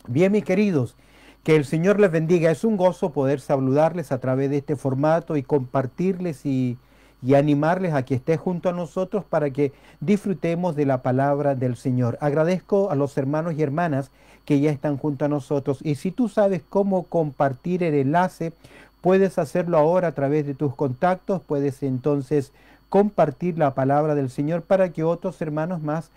Bien, mis queridos, que el Señor les bendiga. Es un gozo poder saludarles a través de este formato y compartirles y animarles a que esté junto a nosotros para que disfrutemos de la palabra del Señor. Agradezco a los hermanos y hermanas que ya están junto a nosotros. Y si tú sabes cómo compartir el enlace, puedes hacerlo ahora a través de tus contactos. Puedes entonces compartir la palabra del Señor para que otros hermanos más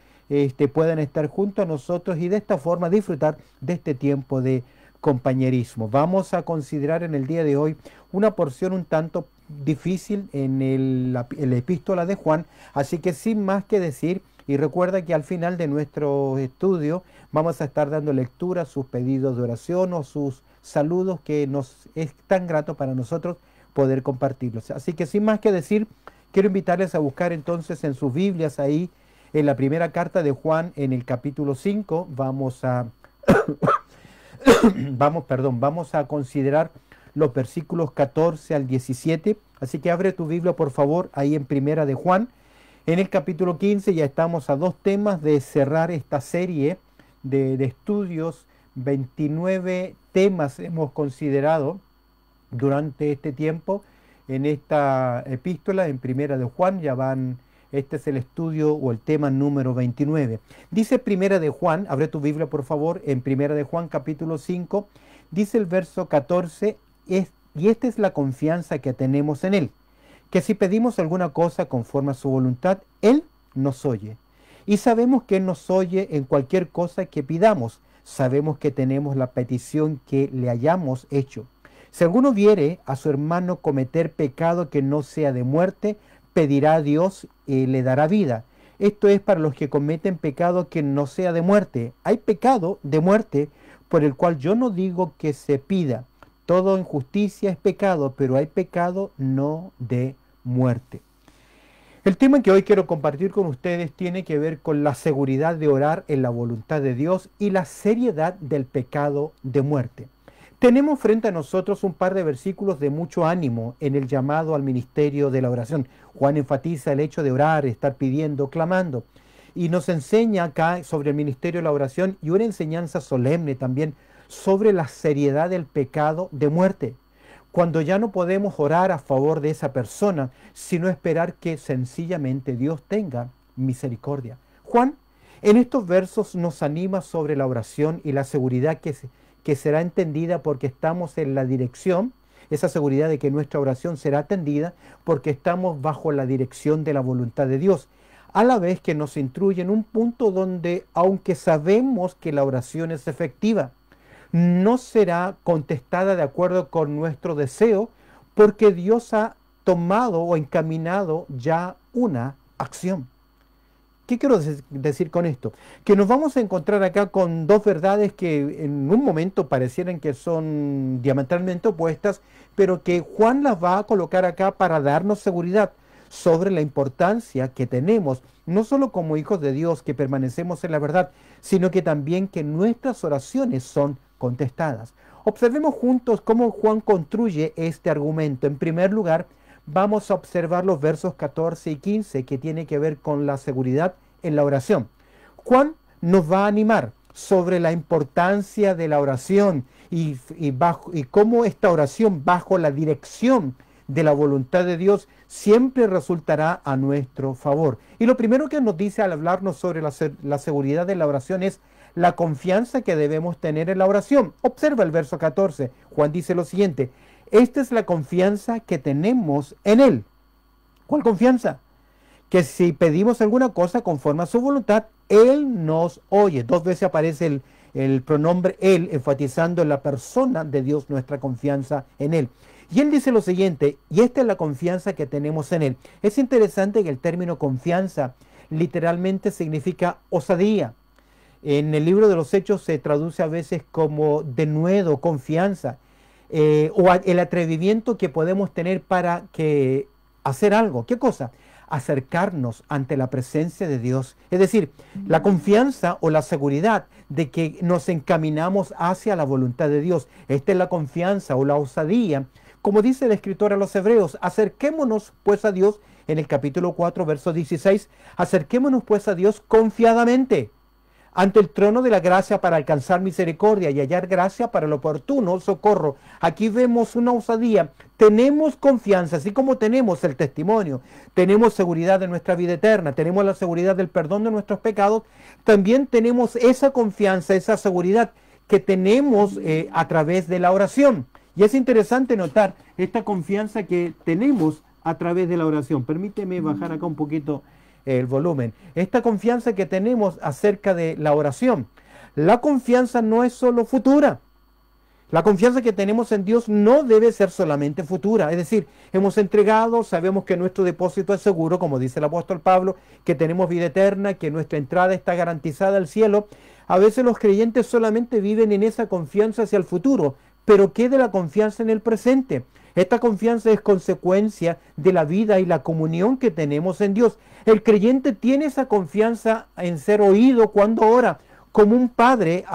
puedan estar junto a nosotros y de esta forma disfrutar de este tiempo de compañerismo. Vamos a considerar en el día de hoy una porción un tanto difícil en la epístola de Juan, así que sin más que decir, y recuerda que al final de nuestro estudio vamos a estar dando lectura a sus pedidos de oración o sus saludos que nos es tan grato para nosotros poder compartirlos. Así que sin más que decir, quiero invitarles a buscar entonces en sus Biblias ahí en la primera carta de Juan, en el capítulo 5, vamos a considerar los versículos 14 al 17. Así que abre tu Biblia, por favor, ahí en primera de Juan. En el capítulo 15 ya estamos a 2 temas de cerrar esta serie de estudios. 29 temas hemos considerado durante este tiempo en esta epístola, en primera de Juan. Este es el estudio o el tema número 29. Dice primera de Juan, abre tu Biblia por favor, en primera de Juan capítulo 5, dice el verso 14, y esta es la confianza que tenemos en Él, que si pedimos alguna cosa conforme a su voluntad, Él nos oye. Y sabemos que Él nos oye en cualquier cosa que pidamos. Sabemos que tenemos la petición que le hayamos hecho. Si alguno viere a su hermano cometer pecado que no sea de muerte, pedirá a Dios y le dará vida. Esto es para los que cometen pecado que no sea de muerte. Hay pecado de muerte por el cual yo no digo que se pida. Todo injusticia es pecado, pero hay pecado no de muerte. El tema que hoy quiero compartir con ustedes tiene que ver con la seguridad de orar en la voluntad de Dios y la seriedad del pecado de muerte. Tenemos frente a nosotros un par de versículos de mucho ánimo en el llamado al ministerio de la oración. Juan enfatiza el hecho de orar, estar pidiendo, clamando. Y nos enseña acá sobre el ministerio de la oración y una enseñanza solemne también sobre la seriedad del pecado de muerte. Cuando ya no podemos orar a favor de esa persona, sino esperar que sencillamente Dios tenga misericordia. Juan en estos versos nos anima sobre la oración y la seguridad que será entendida porque estamos en la dirección, esa seguridad de que nuestra oración será atendida porque estamos bajo la dirección de la voluntad de Dios, a la vez que nos instruye en un punto donde, aunque sabemos que la oración es efectiva, no será contestada de acuerdo con nuestro deseo porque Dios ha tomado o encaminado ya una acción. ¿Qué quiero decir con esto? Que nos vamos a encontrar acá con dos verdades que en un momento parecieran que son diametralmente opuestas, pero que Juan las va a colocar acá para darnos seguridad sobre la importancia que tenemos, no solo como hijos de Dios que permanecemos en la verdad, sino que también que nuestras oraciones son contestadas. Observemos juntos cómo Juan construye este argumento. En primer lugar, vamos a observar los versos 14 y 15 que tiene que ver con la seguridad en la oración. Juan nos va a animar sobre la importancia de la oración y cómo esta oración bajo la dirección de la voluntad de Dios siempre resultará a nuestro favor. Y lo primero que nos dice al hablarnos sobre la seguridad de la oración es la confianza que debemos tener en la oración. Observa el verso 14. Juan dice lo siguiente: esta es la confianza que tenemos en Él. ¿Cuál confianza? Que si pedimos alguna cosa conforme a su voluntad, Él nos oye. 2 veces aparece el pronombre Él, enfatizando en la persona de Dios nuestra confianza en Él. Y Él dice lo siguiente: y esta es la confianza que tenemos en Él. Es interesante que el término confianza literalmente significa osadía. En el libro de los Hechos se traduce a veces como denuedo, confianza. O el atrevimiento que podemos tener para hacer algo. ¿Qué cosa? Acercarnos ante la presencia de Dios. Es decir, la confianza o la seguridad de que nos encaminamos hacia la voluntad de Dios. Esta es la confianza o la osadía. Como dice el escritor a los Hebreos, acerquémonos pues a Dios, en el capítulo 4, verso 16, acerquémonos pues a Dios confiadamente, ante el trono de la gracia para alcanzar misericordia y hallar gracia para el oportuno socorro. Aquí vemos una osadía. Tenemos confianza, así como tenemos el testimonio, tenemos seguridad de nuestra vida eterna, tenemos la seguridad del perdón de nuestros pecados, también tenemos esa confianza, esa seguridad que tenemos a través de la oración. Y es interesante notar esta confianza que tenemos a través de la oración. Permíteme bajar acá un poquito el volumen. Esta confianza que tenemos acerca de la oración. La confianza no es solo futura. La confianza que tenemos en Dios no debe ser solamente futura. Es decir, hemos entregado, sabemos que nuestro depósito es seguro, como dice el apóstol Pablo, que tenemos vida eterna, que nuestra entrada está garantizada al cielo. A veces los creyentes solamente viven en esa confianza hacia el futuro, pero ¿qué de la confianza en el presente? Esta confianza es consecuencia de la vida y la comunión que tenemos en Dios. El creyente tiene esa confianza en ser oído cuando ora, como un padre,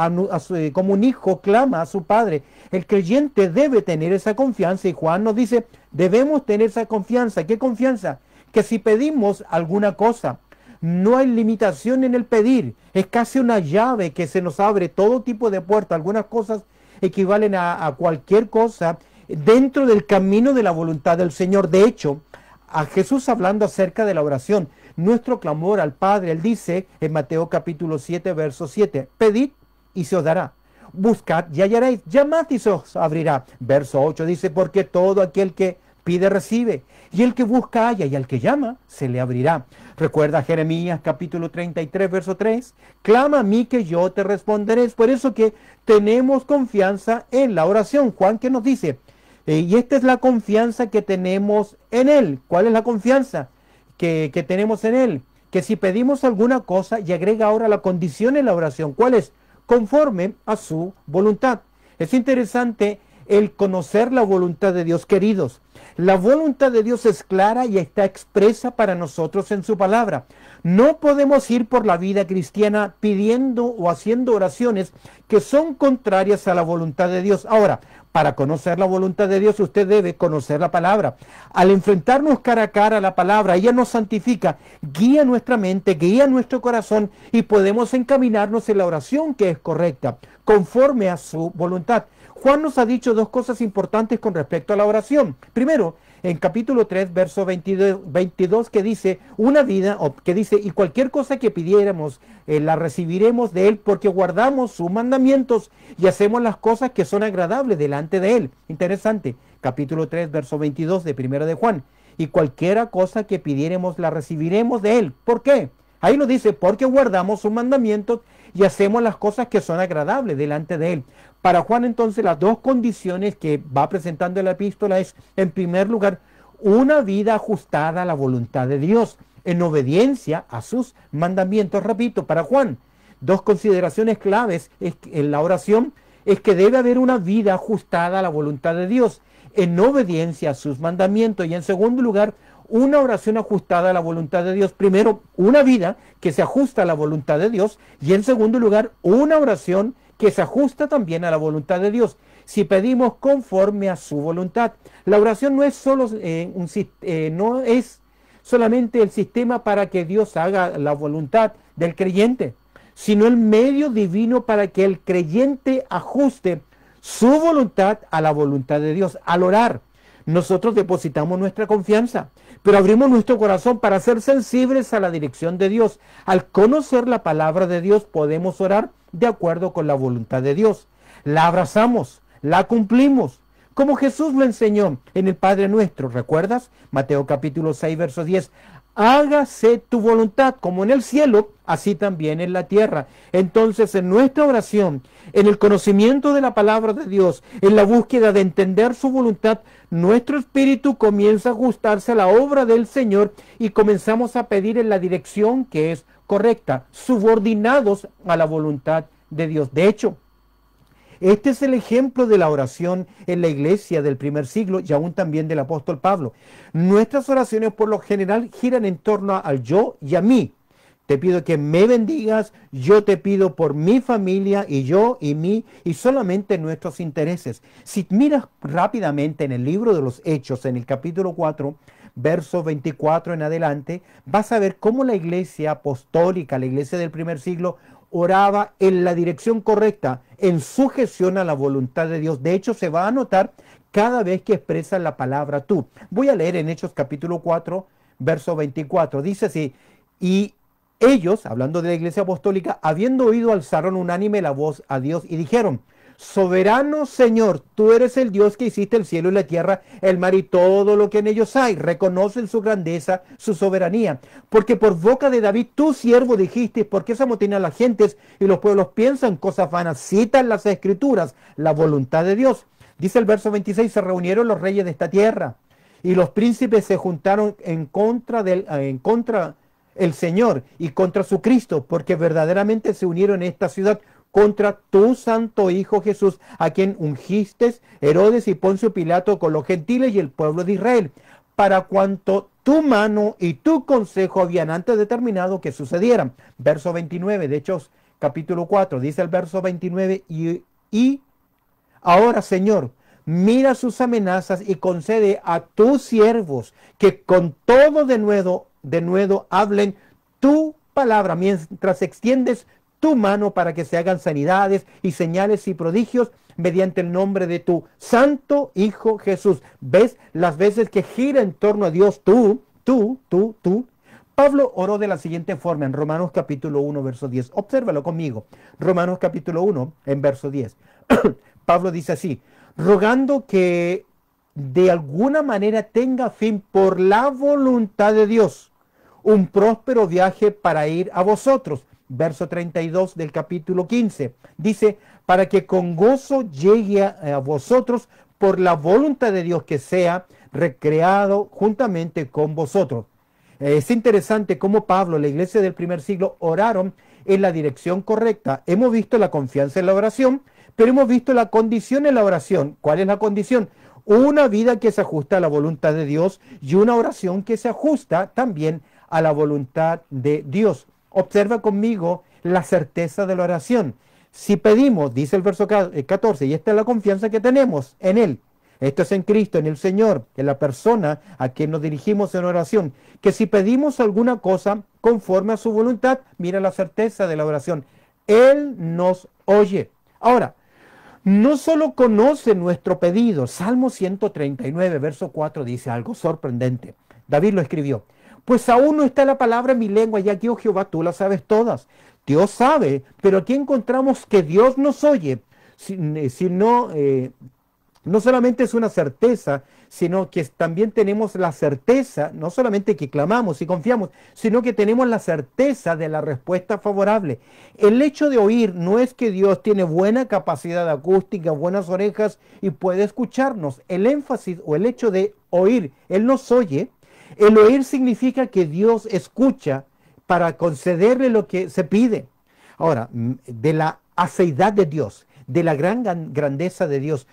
como un hijo clama a su padre. El creyente debe tener esa confianza y Juan nos dice, debemos tener esa confianza. ¿Qué confianza? Que si pedimos alguna cosa, no hay limitación en el pedir. Es casi una llave que se nos abre todo tipo de puertas. Algunas cosas equivalen a cualquier cosa dentro del camino de la voluntad del Señor. De hecho, a Jesús hablando acerca de la oración, nuestro clamor al Padre, Él dice en Mateo capítulo 7, verso 7, pedid y se os dará, buscad y hallaréis, llamad y se os abrirá. Verso 8 dice, porque todo aquel que pide recibe, y el que busca halla, y al que llama se le abrirá. Recuerda Jeremías capítulo 33, verso 3, clama a mí que yo te responderé. Es por eso que tenemos confianza en la oración. Juan que nos dice, y esta es la confianza que tenemos en Él. ¿Cuál es la confianza que tenemos en Él? Que si pedimos alguna cosa, y agrega ahora la condición en la oración, ¿cuál es? Conforme a su voluntad. Es interesante el conocer la voluntad de Dios, queridos. La voluntad de Dios es clara y está expresa para nosotros en su palabra. No podemos ir por la vida cristiana pidiendo o haciendo oraciones que son contrarias a la voluntad de Dios. Ahora, para conocer la voluntad de Dios, usted debe conocer la palabra. Al enfrentarnos cara a cara a la palabra, ella nos santifica, guía nuestra mente, guía nuestro corazón y podemos encaminarnos en la oración que es correcta, conforme a su voluntad. Juan nos ha dicho dos cosas importantes con respecto a la oración. Primero, en capítulo 3, verso 22, que dice, y cualquier cosa que pidiéramos, la recibiremos de Él, porque guardamos sus mandamientos y hacemos las cosas que son agradables delante de Él. Interesante. Capítulo 3, verso 22 de Primera de Juan. Y cualquiera cosa que pidiéramos, la recibiremos de Él. ¿Por qué? Ahí lo dice, porque guardamos sus mandamientos y hacemos las cosas que son agradables delante de Él. Para Juan, entonces, las dos condiciones que va presentando la epístola es, en primer lugar, una vida ajustada a la voluntad de Dios, en obediencia a sus mandamientos. Repito, para Juan, dos consideraciones claves en la oración es que debe haber una vida ajustada a la voluntad de Dios, en obediencia a sus mandamientos. Y en segundo lugar, una oración ajustada a la voluntad de Dios. Primero, una vida que se ajusta a la voluntad de Dios. Y en segundo lugar, una oración que se ajusta también a la voluntad de Dios, si pedimos conforme a su voluntad. La oración no es no es solamente el sistema para que Dios haga la voluntad del creyente, sino el medio divino para que el creyente ajuste su voluntad a la voluntad de Dios. Al orar, nosotros depositamos nuestra confianza, pero abrimos nuestro corazón para ser sensibles a la dirección de Dios. Al conocer la palabra de Dios, podemos orar de acuerdo con la voluntad de Dios. La abrazamos, la cumplimos, como Jesús lo enseñó en el Padre Nuestro. ¿Recuerdas? Mateo capítulo 6, verso 10. Hágase tu voluntad, como en el cielo, así también en la tierra. Entonces, en nuestra oración, en el conocimiento de la palabra de Dios, en la búsqueda de entender su voluntad, nuestro espíritu comienza a ajustarse a la obra del Señor y comenzamos a pedir en la dirección que es correcta, subordinados a la voluntad de Dios. De hecho, este es el ejemplo de la oración en la iglesia del primer siglo y aún también del apóstol Pablo. Nuestras oraciones por lo general giran en torno al yo y a mí. Te pido que me bendigas, yo te pido por mi familia y yo y mí y solamente nuestros intereses. Si miras rápidamente en el libro de los Hechos, en el capítulo 4, verso 24 en adelante, vas a ver cómo la iglesia apostólica, la iglesia del primer siglo, oraba en la dirección correcta, en sujeción a la voluntad de Dios. De hecho, se va a notar cada vez que expresa la palabra tú. Voy a leer en Hechos capítulo 4, verso 24. Dice así: y ellos, hablando de la iglesia apostólica, habiendo oído, alzaron unánime la voz a Dios y dijeron: soberano Señor, tú eres el Dios que hiciste el cielo y la tierra, el mar y todo lo que en ellos hay. Reconocen su grandeza, su soberanía. Porque por boca de David, tu siervo, dijiste: ¿por qué se amotinan las gentes y los pueblos piensan cosas vanas? Citan las escrituras, la voluntad de Dios. Dice el verso 26, se reunieron los reyes de esta tierra y los príncipes se juntaron en contra el Señor y contra su Cristo, porque verdaderamente se unieron en esta ciudad contra tu santo Hijo Jesús, a quien ungiste, Herodes y Poncio Pilato, con los gentiles y el pueblo de Israel, para cuanto tu mano y tu consejo habían antes determinado que sucedieran. Verso 29 de Hechos capítulo 4, dice el verso 29, y ahora, Señor, mira sus amenazas y concede a tus siervos que con todo de nuevo hablen tu palabra, mientras extiendes tu mano para que se hagan sanidades y señales y prodigios mediante el nombre de tu santo Hijo Jesús. ¿Ves las veces que gira en torno a Dios tú? Pablo oró de la siguiente forma en Romanos capítulo 1, verso 10. Obsérvalo conmigo. Romanos capítulo 1, en verso 10. Pablo dice así: rogando que de alguna manera tenga fin por la voluntad de Dios un próspero viaje para ir a vosotros. Verso 32 del capítulo 15. Dice: para que con gozo llegue a vosotros por la voluntad de Dios, que sea recreado juntamente con vosotros. Es interesante cómo Pablo, la iglesia del primer siglo, oraron en la dirección correcta. Hemos visto la confianza en la oración, pero hemos visto la condición en la oración. ¿Cuál es la condición? Una vida que se ajusta a la voluntad de Dios y una oración que se ajusta también a la voluntad de Dios. Observa conmigo la certeza de la oración. Si pedimos, dice el verso 14, y esta es la confianza que tenemos en Él. Esto es en Cristo, en el Señor, en la persona a quien nos dirigimos en oración. Que si pedimos alguna cosa conforme a su voluntad, mira la certeza de la oración, Él nos oye. Ahora, no solo conoce nuestro pedido. Salmo 139, verso 4 dice algo sorprendente. David lo escribió: pues aún no está la palabra en mi lengua, ya que, oh Jehová, tú la sabes todas. Dios sabe, pero aquí encontramos que Dios nos oye. No solamente es una certeza, sino que también tenemos la certeza, no solamente que clamamos y confiamos, sino que tenemos la certeza de la respuesta favorable. El hecho de oír no es que Dios tiene buena capacidad acústica, buenas orejas y puede escucharnos. El énfasis o el hecho de oír, Él nos oye. El oír significa que Dios escucha para concederle lo que se pide. Ahora, de la aceidad de Dios, de la gran grandeza de Dios,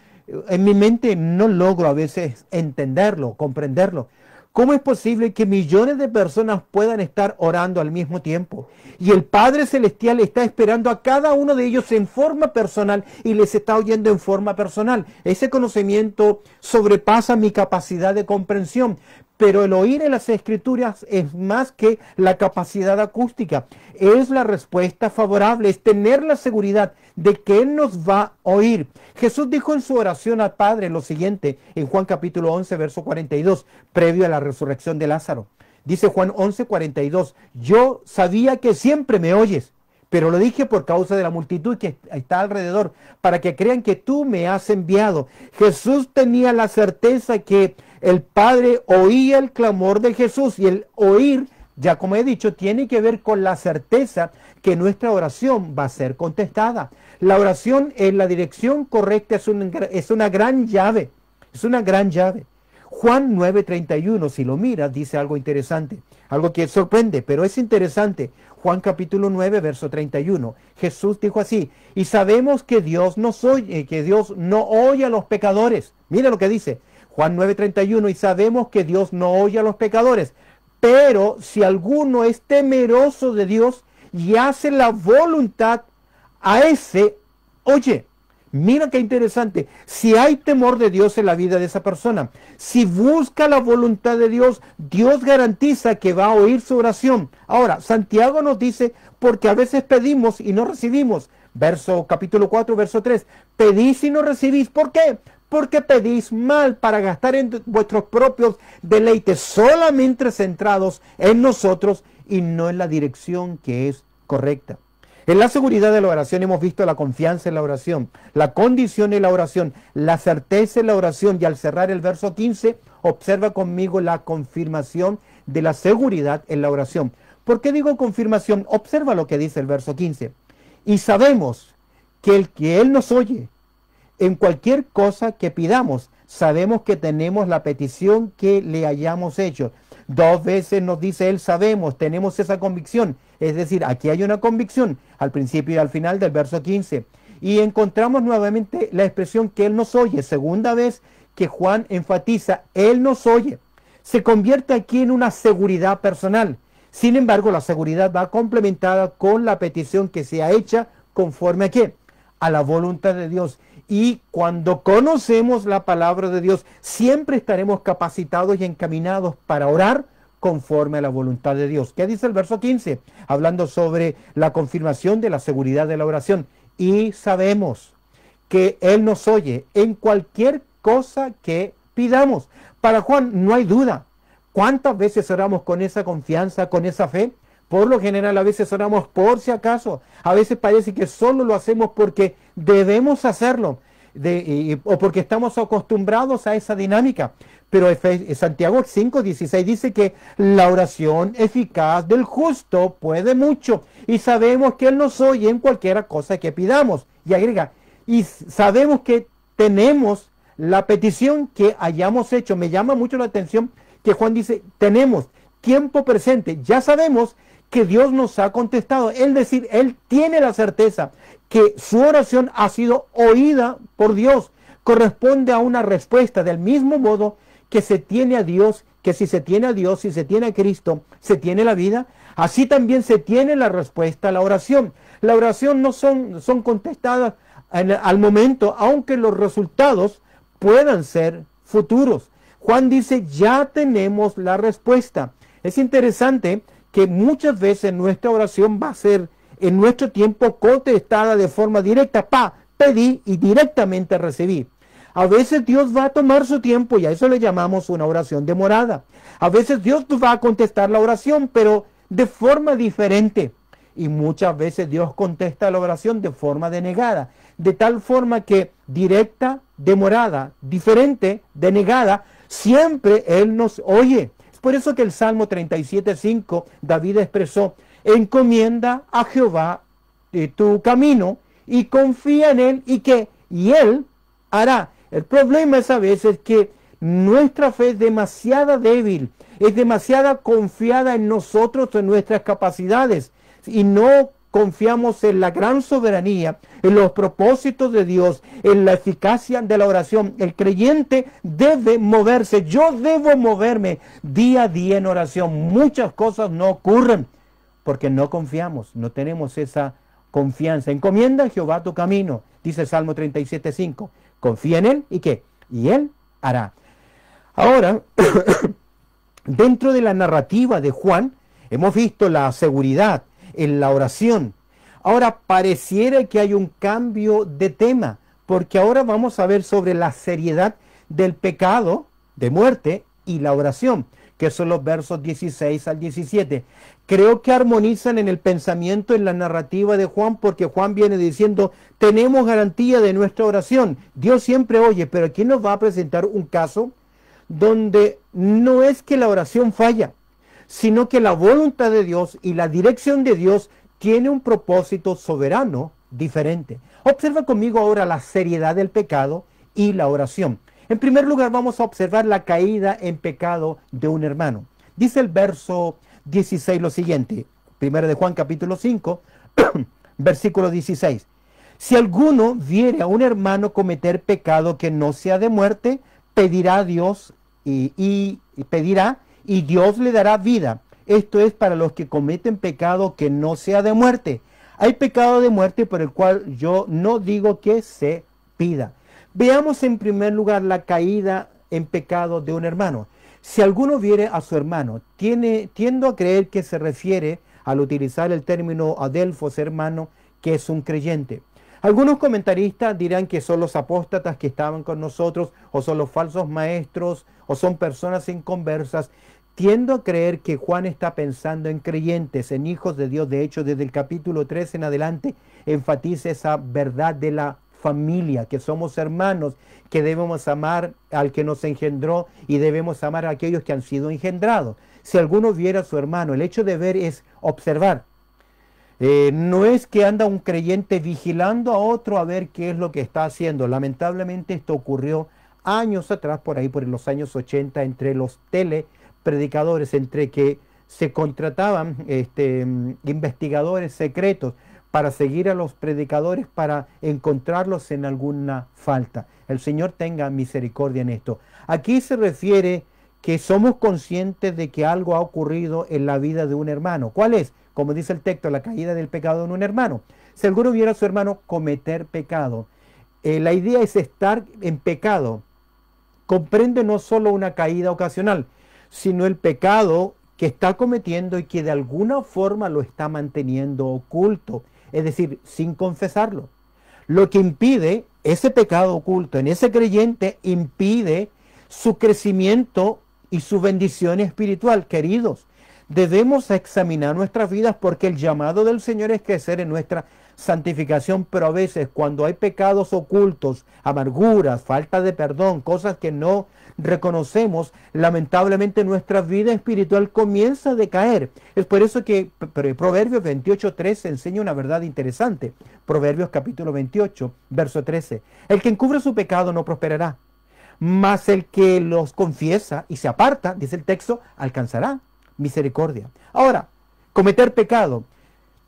en mi mente no logro a veces entenderlo, comprenderlo. ¿Cómo es posible que millones de personas puedan estar orando al mismo tiempo? Y el Padre Celestial está esperando a cada uno de ellos en forma personal y les está oyendo en forma personal. Ese conocimiento sobrepasa mi capacidad de comprensión. Pero el oír en las Escrituras es más que la capacidad acústica. Es la respuesta favorable, es tener la seguridad de que Él nos va a oír. Jesús dijo en su oración al Padre lo siguiente en Juan capítulo 11, verso 42, previo a la resurrección de Lázaro. Dice Juan 11, 42, yo sabía que siempre me oyes, pero lo dije por causa de la multitud que está alrededor, para que crean que tú me has enviado. Jesús tenía la certeza que el Padre oía el clamor de Jesús, y el oír, ya como he dicho, tiene que ver con la certeza que nuestra oración va a ser contestada. La oración en la dirección correcta es una gran llave, es una gran llave. Juan 9:31, si lo miras, dice algo interesante, algo que sorprende, pero es interesante. Juan capítulo 9, verso 31. Jesús dijo así: y sabemos que Dios nos oye, que Dios no oye a los pecadores. Mira lo que dice Juan 9:31, y sabemos que Dios no oye a los pecadores, pero si alguno es temeroso de Dios y hace la voluntad, a ese oye. Mira qué interesante. Si hay temor de Dios en la vida de esa persona, si busca la voluntad de Dios, Dios garantiza que va a oír su oración. Ahora, Santiago nos dice, porque a veces pedimos y no recibimos. Capítulo 4, verso 3. Pedís y no recibís. ¿Por qué? Porque pedís mal para gastar en vuestros propios deleites, solamente centrados en nosotros y no en la dirección que es correcta. En la seguridad de la oración hemos visto la confianza en la oración, la condición en la oración, la certeza en la oración, y al cerrar el verso 15, observa conmigo la confirmación de la seguridad en la oración. ¿Por qué digo confirmación? Observa lo que dice el verso 15. Y sabemos que el que Él nos oye en cualquier cosa que pidamos, sabemos que tenemos la petición que le hayamos hecho. 2 veces nos dice Él, sabemos, tenemos esa convicción. Es decir, aquí hay una convicción al principio y al final del verso 15. Y encontramos nuevamente la expresión que Él nos oye. Segunda vez que Juan enfatiza, Él nos oye. Se convierte aquí en una seguridad personal. Sin embargo, la seguridad va complementada con la petición que sea hecha conforme a qué? A la voluntad de Dios. Y cuando conocemos la palabra de Dios, siempre estaremos capacitados y encaminados para orar conforme a la voluntad de Dios. ¿Qué dice el verso 15? Hablando sobre la confirmación de la seguridad de la oración. Y sabemos que Él nos oye en cualquier cosa que pidamos. Para Juan no hay duda. ¿Cuántas veces oramos con esa confianza, con esa fe? Por lo general a veces oramos por si acaso. A veces parece que solo lo hacemos porque debemos hacerlo o porque estamos acostumbrados a esa dinámica. Pero Santiago 5:16 dice que la oración eficaz del justo puede mucho. Y sabemos que Él nos oye en cualquier cosa que pidamos. Y agrega, y sabemos que tenemos la petición que hayamos hecho. Me llama mucho la atención que Juan dice, tenemos tiempo presente. Ya sabemos que Dios nos ha contestado. Es decir, Él tiene la certeza que su oración ha sido oída por Dios. Corresponde a una respuesta del mismo modo que se tiene a Dios, que si se tiene a Dios, si se tiene a Cristo, se tiene la vida. Así también se tiene la respuesta a la oración. La oración no son contestadas al momento, aunque los resultados puedan ser futuros. Juan dice, ya tenemos la respuesta. Es interesante que muchas veces nuestra oración va a ser en nuestro tiempo contestada de forma directa. Pedí y directamente recibí. A veces Dios va a tomar su tiempo y a eso le llamamos una oración demorada. A veces Dios va a contestar la oración, pero de forma diferente. Y muchas veces Dios contesta la oración de forma denegada. De tal forma que directa, demorada, diferente, denegada, siempre Él nos oye. Es por eso que el Salmo 37:5, David expresó, encomienda a Jehová tu camino y confía en Él y Él hará. El problema es a veces que nuestra fe es demasiado débil, es demasiado confiada en nosotros, en nuestras capacidades, y no confiamos en la gran soberanía, en los propósitos de Dios, en la eficacia de la oración. El creyente debe moverse, yo debo moverme día a día en oración. Muchas cosas no ocurren porque no confiamos, no tenemos esa confianza. Encomienda a Jehová tu camino, dice el Salmo 37:5. Confía en Él, ¿y qué? Y Él hará. Ahora, dentro de la narrativa de Juan, hemos visto la seguridad en la oración. Ahora pareciera que hay un cambio de tema, porque ahora vamos a ver sobre la seriedad del pecado de muerte y la oración, que son los versos 16 al 17. Creo que armonizan en el pensamiento, en la narrativa de Juan, porque Juan viene diciendo, tenemos garantía de nuestra oración. Dios siempre oye, pero aquí nos va a presentar un caso donde no es que la oración falla, sino que la voluntad de Dios y la dirección de Dios tiene un propósito soberano diferente. Observa conmigo ahora la seriedad del pecado y la oración. En primer lugar, vamos a observar la caída en pecado de un hermano. Dice el verso 16 lo siguiente, 1 de Juan capítulo 5, versículo 16. Si alguno viere a un hermano cometer pecado que no sea de muerte, pedirá a Dios y Dios le dará vida. Esto es para los que cometen pecado que no sea de muerte. Hay pecado de muerte por el cual yo no digo que se impida. Veamos en primer lugar la caída en pecado de un hermano. Si alguno viere a su hermano, tiendo a creer que se refiere, al utilizar el término adelfos, hermano, que es un creyente. Algunos comentaristas dirán que son los apóstatas que estaban con nosotros, o son los falsos maestros, o son personas inconversas. Tiendo a creer que Juan está pensando en creyentes, en hijos de Dios. De hecho, desde el capítulo 3 en adelante, enfatiza esa verdad de la familia, que somos hermanos, que debemos amar al que nos engendró y debemos amar a aquellos que han sido engendrados. Si alguno viera a su hermano, el hecho de ver es observar. No es que anda un creyente vigilando a otro a ver qué es lo que está haciendo. Lamentablemente esto ocurrió años atrás, por ahí por los años 80, entre los telepredicadores, entre que se contrataban investigadores secretos para seguir a los predicadores, para encontrarlos en alguna falta. El Señor tenga misericordia en esto. Aquí se refiere que somos conscientes de que algo ha ocurrido en la vida de un hermano. ¿Cuál es? Como dice el texto, la caída del pecado en un hermano. Si alguno viera a su hermano cometer pecado, la idea es estar en pecado. Comprende no solo una caída ocasional, sino el pecado que está cometiendo y que de alguna forma lo está manteniendo oculto, es decir, sin confesarlo. Lo que impide, ese pecado oculto en ese creyente, impide su crecimiento y su bendición espiritual. Queridos, debemos examinar nuestras vidas, porque el llamado del Señor es crecer en nuestra santificación, pero a veces cuando hay pecados ocultos, amarguras, falta de perdón, cosas que no reconocemos, lamentablemente nuestra vida espiritual comienza a decaer. Es por eso que Proverbios 28:13 enseña una verdad interesante. Proverbios capítulo 28, verso 13. El que encubre su pecado no prosperará, mas el que los confiesa y se aparta, dice el texto, alcanzará misericordia. Ahora, cometer pecado.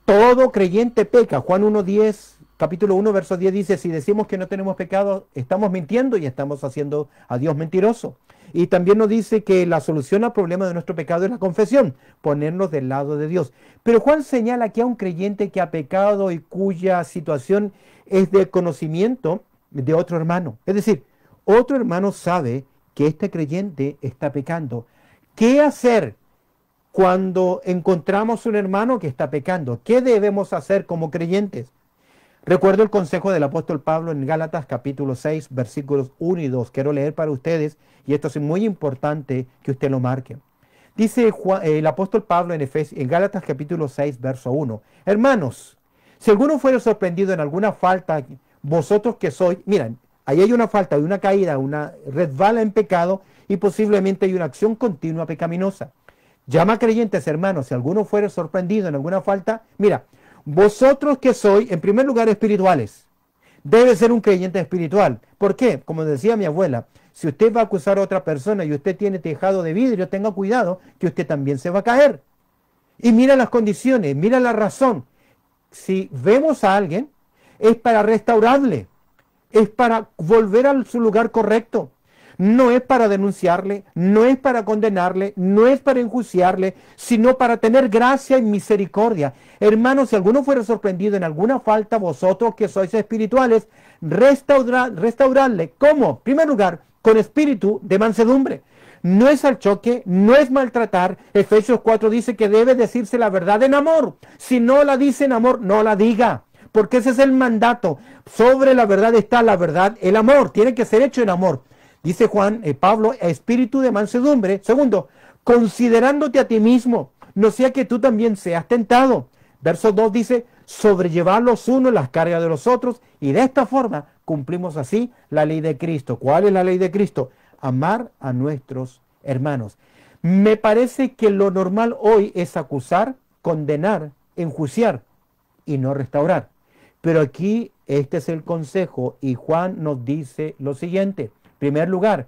Todo creyente peca. Juan 1:10, capítulo 1, verso 10 dice, si decimos que no tenemos pecado, estamos mintiendo y estamos haciendo a Dios mentiroso. Y también nos dice que la solución al problema de nuestro pecado es la confesión, ponernos del lado de Dios. Pero Juan señala que a un creyente que ha pecado y cuya situación es de conocimiento de otro hermano. Es decir, otro hermano sabe que este creyente está pecando. ¿Qué hacer cuando encontramos un hermano que está pecando? ¿Qué debemos hacer como creyentes? Recuerdo el consejo del apóstol Pablo en Gálatas capítulo 6, versículos 1 y 2. Quiero leer para ustedes, y esto es muy importante que usted lo marque. Dice el apóstol Pablo en Gálatas capítulo 6, verso 1. Hermanos, si alguno fuere sorprendido en alguna falta, vosotros que sois, miren, ahí hay una falta, hay una caída, una resbala en pecado, y posiblemente hay una acción continua pecaminosa. Llama creyentes, hermanos, si alguno fuere sorprendido en alguna falta, mira, vosotros que sois, en primer lugar, espirituales, debe ser un creyente espiritual. ¿Por qué? Como decía mi abuela, si usted va a acusar a otra persona y usted tiene tejado de vidrio, tenga cuidado que usted también se va a caer. Y mira las condiciones, mira la razón. Si vemos a alguien, es para restaurarle, es para volver a su lugar correcto. No es para denunciarle, no es para condenarle, no es para enjuiciarle, sino para tener gracia y misericordia. Hermanos, si alguno fuera sorprendido en alguna falta, vosotros que sois espirituales, restaurarle. ¿Cómo? En primer lugar, con espíritu de mansedumbre. No es al choque, no es maltratar. Efesios 4 dice que debe decirse la verdad en amor. Si no la dice en amor, no la diga, porque ese es el mandato. Sobre la verdad está la verdad, el amor. Tiene que ser hecho en amor. Dice Pablo, espíritu de mansedumbre. Segundo, considerándote a ti mismo, no sea que tú también seas tentado. Verso 2 dice, sobrellevar los unos las cargas de los otros, y de esta forma cumplimos así la ley de Cristo. ¿Cuál es la ley de Cristo? Amar a nuestros hermanos. Me parece que lo normal hoy es acusar, condenar, enjuiciar y no restaurar. Pero aquí este es el consejo, y Juan nos dice lo siguiente. En primer lugar,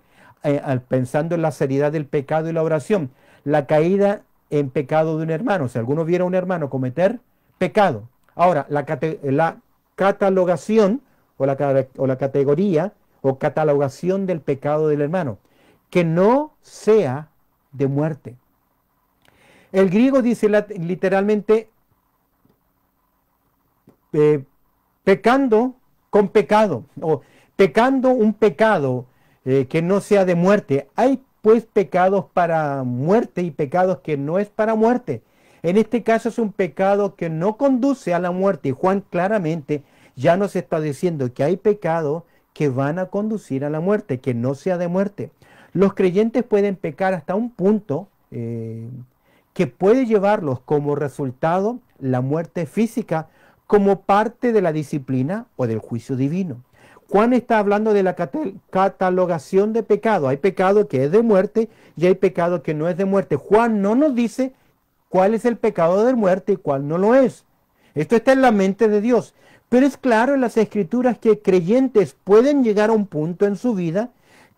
pensando en la seriedad del pecado y la oración, la caída en pecado de un hermano. Si alguno viera a un hermano cometer pecado. Ahora, la catalogación o la categoría o catalogación del pecado del hermano, que no sea de muerte. El griego dice literalmente pecando con pecado, o pecando un pecado que no sea de muerte. Hay pues pecados para muerte y pecados que no es para muerte. En este caso es un pecado que no conduce a la muerte. Y Juan claramente ya nos está diciendo que hay pecados que van a conducir a la muerte, que no sea de muerte. Los creyentes pueden pecar hasta un punto que puede llevarlos como resultado la muerte física como parte de la disciplina o del juicio divino. Juan está hablando de la catalogación de pecado. Hay pecado que es de muerte y hay pecado que no es de muerte. Juan no nos dice cuál es el pecado de muerte y cuál no lo es. Esto está en la mente de Dios. Pero es claro en las Escrituras que creyentes pueden llegar a un punto en su vida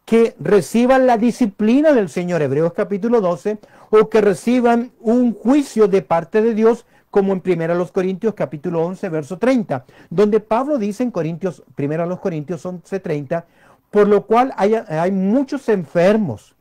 que reciban la disciplina del Señor, Hebreos capítulo 12, o que reciban un juicio de parte de Dios, como en 1 Corintios capítulo 11, verso 30, donde Pablo dice en 1 Corintios 11, 30, por lo cual hay muchos enfermos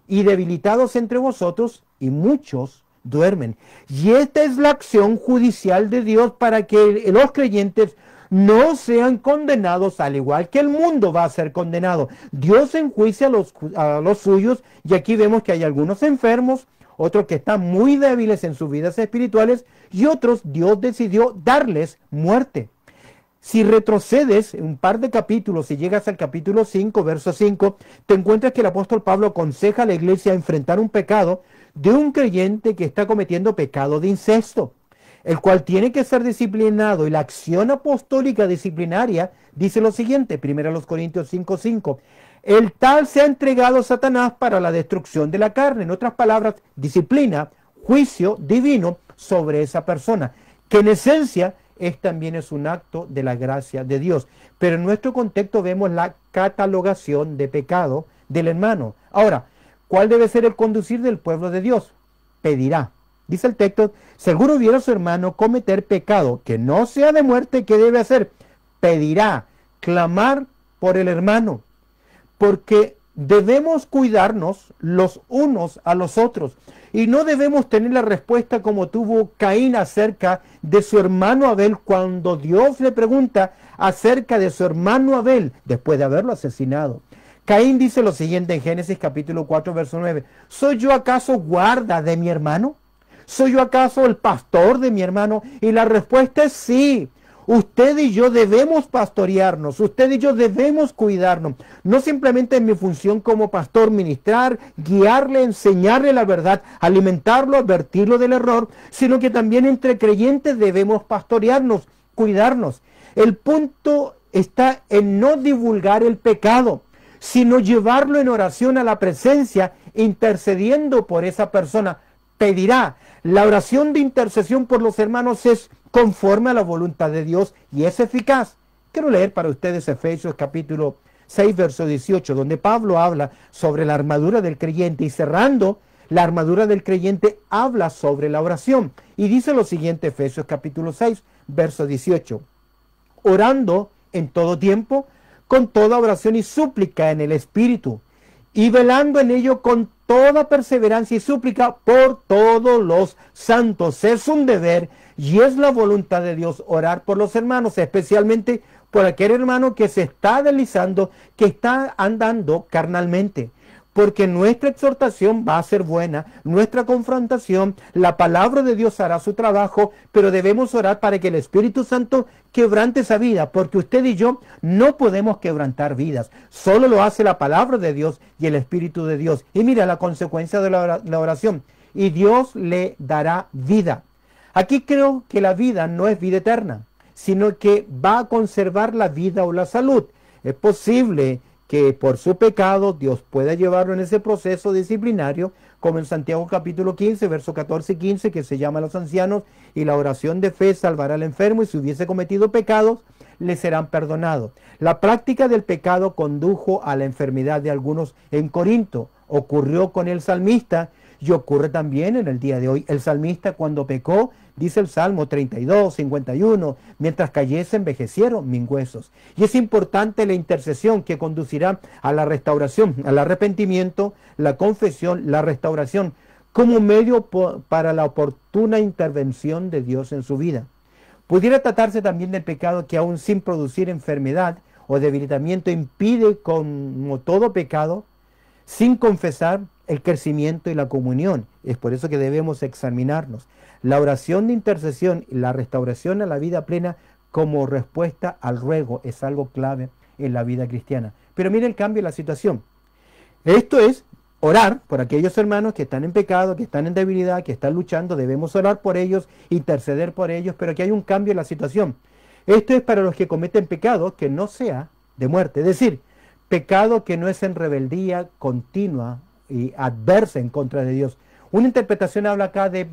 y debilitados entre vosotros, y muchos duermen. Y esta es la acción judicial de Dios para que los creyentes no sean condenados al igual que el mundo va a ser condenado. Dios enjuicia a los suyos, y aquí vemos que hay algunos enfermos, otros que están muy débiles en sus vidas espirituales, y otros Dios decidió darles muerte. Si retrocedes un par de capítulos y llegas al capítulo 5, verso 5, te encuentras que el apóstol Pablo aconseja a la iglesia a enfrentar un pecado de un creyente que está cometiendo pecado de incesto, el cual tiene que ser disciplinado. Y la acción apostólica disciplinaria dice lo siguiente, 1 Corintios 5, 5. El tal se ha entregado a Satanás para la destrucción de la carne. En otras palabras, disciplina, juicio divino sobre esa persona, que en esencia también es un acto de la gracia de Dios. Pero en nuestro contexto vemos la catalogación de pecado del hermano. Ahora, ¿cuál debe ser el conducir del pueblo de Dios? Pedirá. Dice el texto, seguro viera a su hermano cometer pecado que no sea de muerte, ¿qué debe hacer? Pedirá, clamar por el hermano, porque debemos cuidarnos los unos a los otros y no debemos tener la respuesta como tuvo Caín acerca de su hermano Abel cuando Dios le pregunta acerca de su hermano Abel después de haberlo asesinado. Caín dice lo siguiente en Génesis capítulo 4, verso 9, ¿soy yo acaso guarda de mi hermano? ¿Soy yo acaso el pastor de mi hermano? Y la respuesta es sí. Usted y yo debemos pastorearnos, usted y yo debemos cuidarnos. No simplemente en mi función como pastor ministrar, guiarle, enseñarle la verdad, alimentarlo, advertirlo del error, sino que también entre creyentes debemos pastorearnos, cuidarnos. El punto está en no divulgar el pecado, sino llevarlo en oración a la presencia, intercediendo por esa persona. Pedirá. La oración de intercesión por los hermanos es conforme a la voluntad de Dios y es eficaz. Quiero leer para ustedes Efesios capítulo 6, verso 18, donde Pablo habla sobre la armadura del creyente y cerrando la armadura del creyente habla sobre la oración. Y dice lo siguiente, Efesios capítulo 6, verso 18, orando en todo tiempo, con toda oración y súplica en el Espíritu, y velando en ello con toda perseverancia y súplica por todos los santos. Es un deber y es la voluntad de Dios orar por los hermanos, especialmente por aquel hermano que se está deslizando, que está andando carnalmente. Porque nuestra exhortación va a ser buena, nuestra confrontación, la palabra de Dios hará su trabajo, pero debemos orar para que el Espíritu Santo quebrante esa vida, porque usted y yo no podemos quebrantar vidas, solo lo hace la palabra de Dios y el Espíritu de Dios. Y mira la consecuencia de la oración, y Dios le dará vida. Aquí creo que la vida no es vida eterna, sino que va a conservar la vida o la salud. Es posible que por su pecado Dios pueda llevarlo en ese proceso disciplinario, como en Santiago capítulo 15, verso 14 y 15, que se llama a los ancianos, y la oración de fe salvará al enfermo, y si hubiese cometido pecados, le serán perdonados. La práctica del pecado condujo a la enfermedad de algunos en Corinto. Ocurrió con el salmista y ocurre también en el día de hoy. El salmista cuando pecó, dice el Salmo 32, 51, mientras cayese envejecieron mis huesos. Y es importante la intercesión que conducirá a la restauración, al arrepentimiento, la confesión, la restauración, como medio para la oportuna intervención de Dios en su vida. Pudiera tratarse también del pecado que aún sin producir enfermedad o debilitamiento impide, como todo pecado, sin confesar, el crecimiento y la comunión. Es por eso que debemos examinarnos. La oración de intercesión y la restauración a la vida plena como respuesta al ruego es algo clave en la vida cristiana. Pero mire el cambio de la situación. Esto es orar por aquellos hermanos que están en pecado, que están en debilidad, que están luchando. Debemos orar por ellos, interceder por ellos, pero aquí hay un cambio en la situación. Esto es para los que cometen pecado que no sea de muerte. Es decir, pecado que no es en rebeldía continua y adversa en contra de Dios. Una interpretación habla acá de,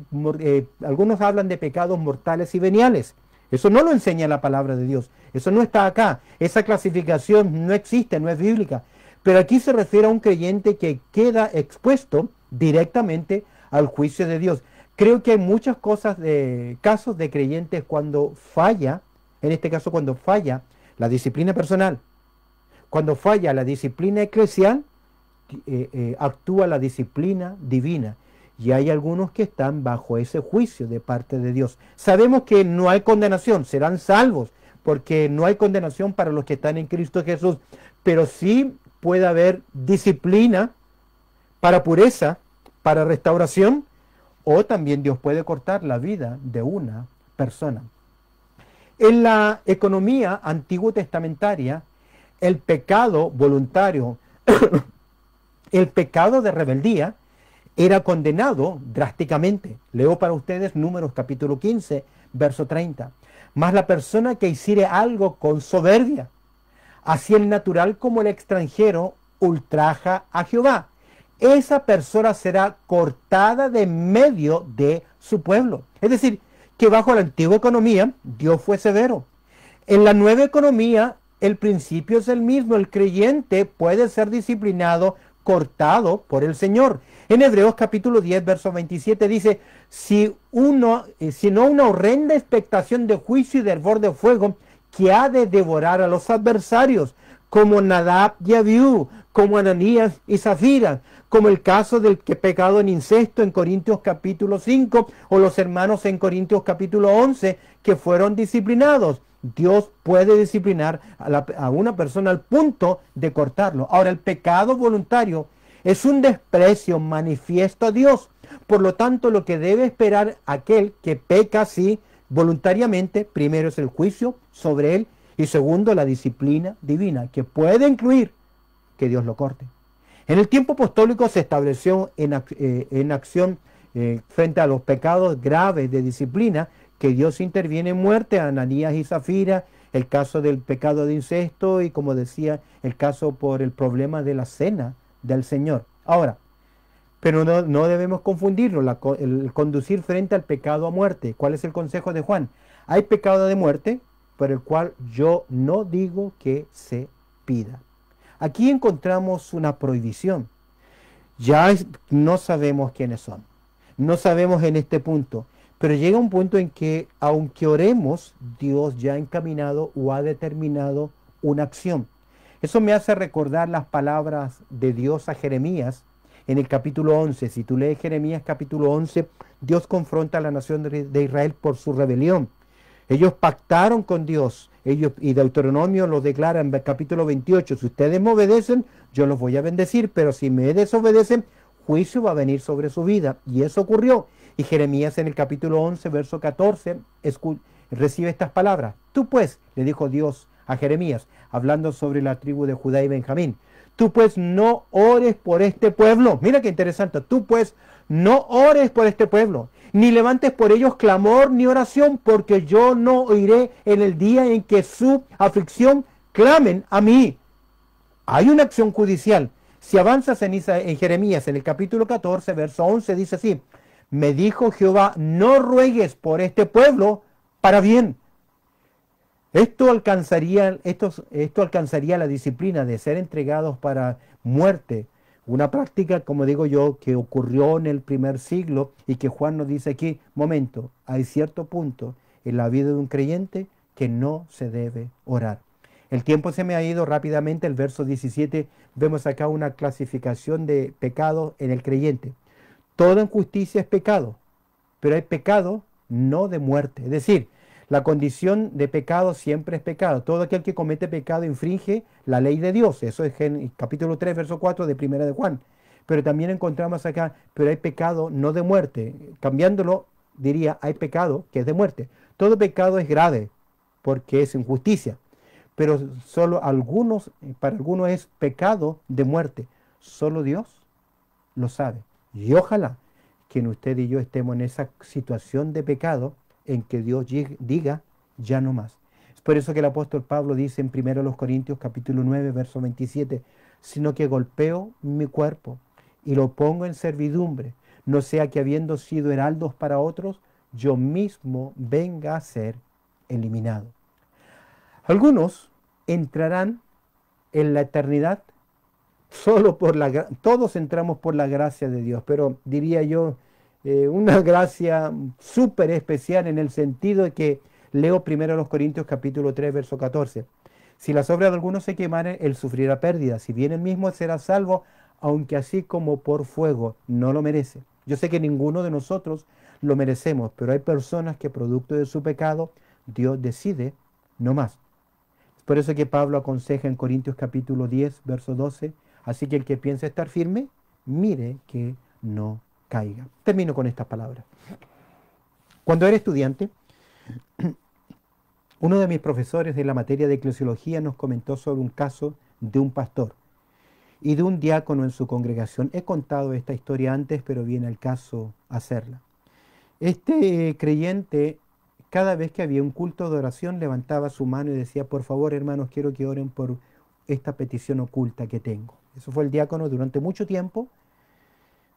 algunos hablan de pecados mortales y veniales. Eso no lo enseña la palabra de Dios. Eso no está acá. Esa clasificación no existe, no es bíblica. Pero aquí se refiere a un creyente que queda expuesto directamente al juicio de Dios. Creo que hay muchas casos de creyentes cuando falla, en este caso cuando falla la disciplina personal, cuando falla la disciplina eclesial, actúa la disciplina divina. Y hay algunos que están bajo ese juicio de parte de Dios. Sabemos que no hay condenación, serán salvos, porque no hay condenación para los que están en Cristo Jesús. Pero sí puede haber disciplina para pureza, para restauración, o también Dios puede cortar la vida de una persona. En la economía antiguo testamentaria, el pecado voluntario, el pecado de rebeldía, era condenado drásticamente. Leo para ustedes Números capítulo 15, verso 30. Mas la persona que hiciere algo con soberbia, así el natural como el extranjero, ultraja a Jehová. Esa persona será cortada de medio de su pueblo. Es decir, que bajo la antigua economía, Dios fue severo. En la nueva economía, el principio es el mismo. El creyente puede ser disciplinado, cortado por el Señor. En Hebreos capítulo 10, verso 27 dice, si no una horrenda expectación de juicio y de hervor de fuego que ha de devorar a los adversarios, como Nadab y Abiú, como Ananías y Zafira, como el caso del que pecado en incesto en Corintios capítulo 5, o los hermanos en Corintios capítulo 11, que fueron disciplinados. Dios puede disciplinar a una persona al punto de cortarlo. Ahora, el pecado voluntario es un desprecio manifiesto a Dios. Por lo tanto, lo que debe esperar aquel que peca así voluntariamente, primero es el juicio sobre él, y segundo, la disciplina divina, que puede incluir que Dios lo corte. En el tiempo apostólico se estableció en acción frente a los pecados graves de disciplina, que Dios interviene en muerte a Ananías y Zafira, el caso del pecado de incesto y, como decía, el caso por el problema de la cena del Señor. Ahora, pero no debemos confundirlo, el conducir frente al pecado a muerte. ¿Cuál es el consejo de Juan? Hay pecado de muerte, por el cual yo no digo que se pida. Aquí encontramos una prohibición. Ya no sabemos quiénes son. No sabemos en este punto. Pero llega un punto en que, aunque oremos, Dios ya ha encaminado o ha determinado una acción. Eso me hace recordar las palabras de Dios a Jeremías en el capítulo 11. Si tú lees Jeremías capítulo 11, Dios confronta a la nación de Israel por su rebelión. Ellos pactaron con Dios. Y Deuteronomio lo declara en el capítulo 28. Si ustedes me obedecen, yo los voy a bendecir. Pero si me desobedecen, juicio va a venir sobre su vida. Y eso ocurrió. Y Jeremías en el capítulo 11, verso 14, recibe estas palabras. Tú pues, le dijo Dios a Jeremías, hablando sobre la tribu de Judá y Benjamín, tú pues no ores por este pueblo. Mira qué interesante. Tú pues no ores por este pueblo, ni levantes por ellos clamor ni oración, porque yo no oiré en el día en que su aflicción clamen a mí. Hay una acción judicial. Si avanzas en Jeremías, en el capítulo 14, verso 11, dice así, me dijo Jehová, no ruegues por este pueblo para bien. Esto alcanzaría la disciplina de ser entregados para muerte. Una práctica, como digo yo, que ocurrió en el primer siglo y que Juan nos dice aquí, momento, hay cierto punto en la vida de un creyente que no se debe orar. El tiempo se me ha ido rápidamente. El verso 17, vemos acá una clasificación de pecado en el creyente. Toda injusticia es pecado, pero hay pecado no de muerte. Es decir, La condición de pecado siempre es pecado. Todo aquel que comete pecado infringe la ley de Dios. Eso es en capítulo 3, verso 4 de Primera de Juan. Pero también encontramos acá, pero hay pecado no de muerte. Cambiándolo, diría, hay pecado que es de muerte. Todo pecado es grave porque es injusticia. Pero solo algunos, para algunos es pecado de muerte. Solo Dios lo sabe. Y ojalá que en usted y yo estemos en esa situación de pecado en que Dios diga, ya no más. Es por eso que el apóstol Pablo dice en 1 Corintios capítulo 9, verso 27, sino que golpeo mi cuerpo y lo pongo en servidumbre, no sea que habiendo sido heraldos para otros, yo mismo venga a ser eliminado. Algunos entrarán en la eternidad solo por todos entramos por la gracia de Dios, pero diría yo, una gracia súper especial en el sentido de que leo primero los Corintios capítulo 3, verso 14. Si las obras de alguno se quemaren, él sufrirá pérdida, si bien él mismo será salvo, aunque así como por fuego, no lo merece. Yo sé que ninguno de nosotros lo merecemos, pero hay personas que producto de su pecado, Dios decide no más. Es por eso que Pablo aconseja en Corintios capítulo 10, verso 12, así que el que piensa estar firme, mire que no caiga. Termino con estas palabras. Cuando era estudiante, uno de mis profesores de la materia de eclesiología nos comentó sobre un caso de un pastor y de un diácono en su congregación. He contado esta historia antes, pero viene al caso hacerla. Este creyente, cada vez que había un culto de oración, levantaba su mano y decía, por favor, hermanos, quiero que oren por esta petición oculta que tengo. Eso fue el diácono durante mucho tiempo.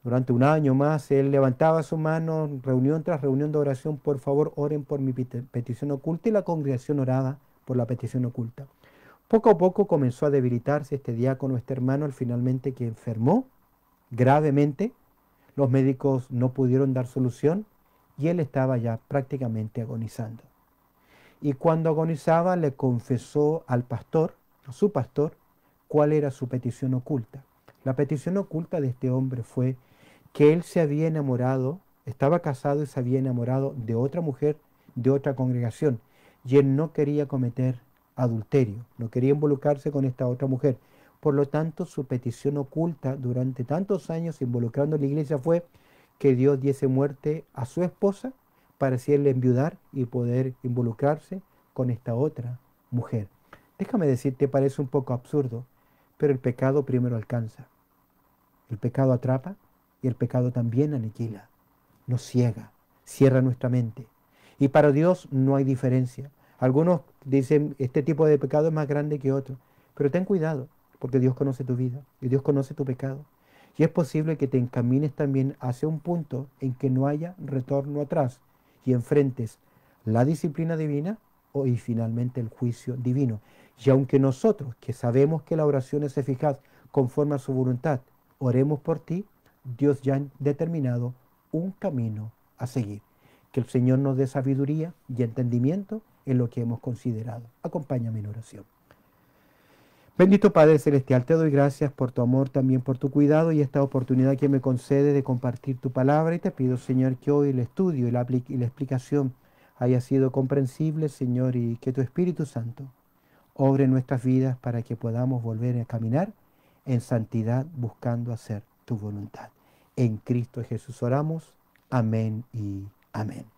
Durante un año más, él levantaba su mano, reunión tras reunión de oración, por favor, oren por mi petición oculta, y la congregación oraba por la petición oculta. Poco a poco comenzó a debilitarse este diácono, este hermano, al finalmente que enfermó gravemente. Los médicos no pudieron dar solución y él estaba ya prácticamente agonizando. Y cuando agonizaba le confesó al pastor, a su pastor, cuál era su petición oculta. La petición oculta de este hombre fue que él se había enamorado, estaba casado y se había enamorado de otra mujer de otra congregación, y él no quería cometer adulterio, no quería involucrarse con esta otra mujer. Por lo tanto, su petición oculta durante tantos años involucrando a la iglesia fue que Dios diese muerte a su esposa para hacerle enviudar y poder involucrarse con esta otra mujer. Déjame decirte, parece un poco absurdo, pero el pecado primero alcanza. El pecado atrapa y el pecado también aniquila, nos ciega, cierra nuestra mente. Y para Dios no hay diferencia. Algunos dicen, este tipo de pecado es más grande que otro, pero ten cuidado, porque Dios conoce tu vida y Dios conoce tu pecado. Y es posible que te encamines también hacia un punto en que no haya retorno atrás y enfrentes la disciplina divina y finalmente el juicio divino. Y aunque nosotros, que sabemos que la oración es eficaz conforme a su voluntad, oremos por ti, Dios ya ha determinado un camino a seguir. Que el Señor nos dé sabiduría y entendimiento en lo que hemos considerado. Acompáñame en oración. Bendito Padre Celestial, te doy gracias por tu amor, también por tu cuidado y esta oportunidad que me concede de compartir tu palabra. Y te pido, Señor, que hoy el estudio y la explicación haya sido comprensible, Señor, y que tu Espíritu Santo obre en nuestras vidas para que podamos volver a caminar en santidad buscando hacer tu voluntad. En Cristo Jesús oramos. Amén y amén.